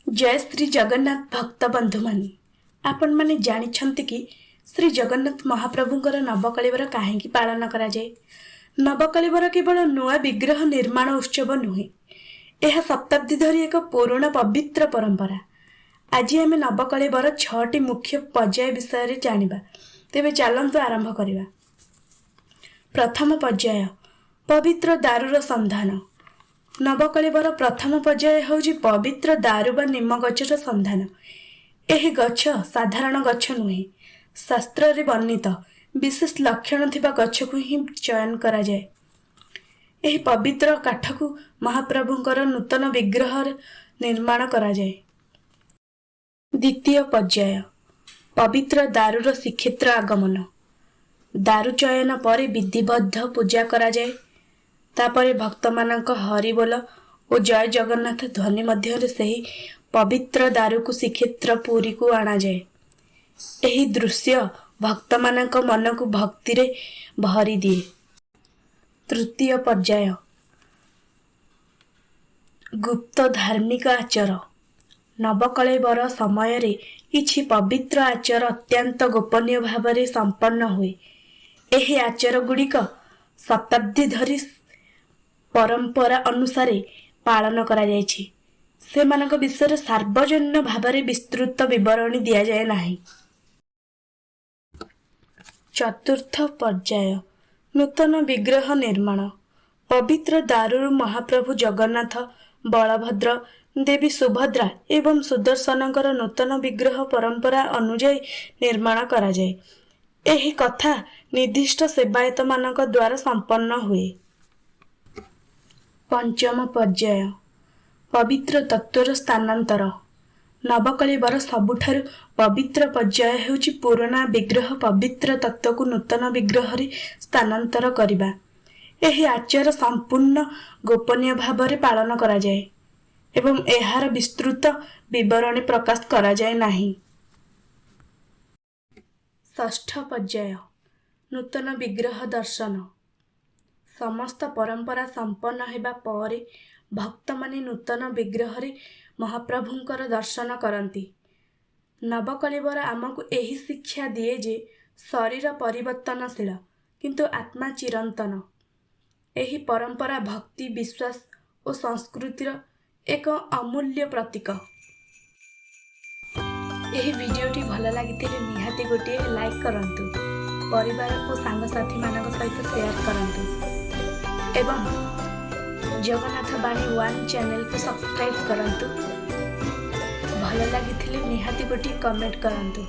जय श्री जगन्नाथ भक्त बंधु मानी आपण माने जानिछंती कि श्री जगन्नाथ महाप्रभुंकर नवकलेवर काहेकि पालन करा जाए। नवकलेवर केवल नुआ विग्रह निर्माण उत्सव नुहे, यह शताब्दी धरी एक पुराना पवित्र परंपरा। आज आम नवकलेवर 6टी मुख्य पर्याय विषय जानिबा। तेबे चलंतु आरंभ करिबा। प्रथम पर्याय पवित्र दारूर संधान। नवकलेवर प्रथम पर्याय होची पवित्र दारू बा निम गछर संधान। एही गछ साधारण गछ नुहे, शास्त्र रे वर्णित विशेष लक्षण थिबा गछ को ही चयन करा जाए। एही पवित्र काठ को महाप्रभुंकर नूतन विग्रह निर्माण करा जाए। द्वितीय पर्याय पवित्र दारूर श्रीक्षेत्र आगमन। दारू चयन पर विधिबद्ध पूजा करा जाए। तापरे भक्त मानक हरिबोल और जय जगन्नाथ ध्वनि मध्य सही पवित्र दारू को श्रीक्षेत्र पुरी को आना जाए। यही दृश्य भक्त मानक मन को भक्ति रे भरी दिए। तृतीय पर्याय गुप्त धार्मिक आचार। नवकलेवर समय रे किछि पवित्र आचार अत्यंत गोपनीय भाव में संपन्न हुए। यही आचार गुड़िक शताब्दी धरी परंपरा अनुसार पालन करा जायछि। सेमानक विषय सार्वजनिक भाव विस्तृत विवरणी दिया जाए नाही। चतुर्थ पर्याय नूतन विग्रह निर्माण। पवित्र दारू महाप्रभु जगन्नाथ, बलभद्र, देवी सुभद्रा एवं सुदर्शनकर नूतन विग्रह परंपरा अनुଯାयी निर्माण करा जाए। एही कथा निर्दिष्ट सेवायत मानक द्वारा संपन्न हुए। पंचम पर्याय पवित्र तत्वर स्थानांतर। नवकलेवर सबुठारु पवित्र पर्याय हेउची पुराना विग्रह पवित्र तत्व को नूतन विग्रह रे स्थानांतर करिबा। एही आचार संपूर्ण गोपनीय भाव में पालन करा जाए एवं एहार विस्तृत विवरणी प्रकाश करा जाए नाही। षष्ठ पर्याय नूतन विग्रह दर्शन। समस्त परंपरा संपन्न हेबा परे भक्त माने नूतन विग्रह रे महाप्रभुंकर दर्शन करती। नवकलेवर आमको यही शिक्षा दिए जे शरीर परिवर्तनशील किंतु आत्मा चिरंतन। यही परंपरा भक्ति, विश्वास और संस्कृतिर एक अमूल्य प्रतीक। यही वीडियोटी भल लगी निहाती गोटे लाइक करंतु, परिवार और सांगसाथी मानक सहित शेयर करंतु एवं जगन्नाथ बाणी 1 चैनल को सब्सक्राइब करंतु। भल लगी निहाती गोटे कमेंट करंतु।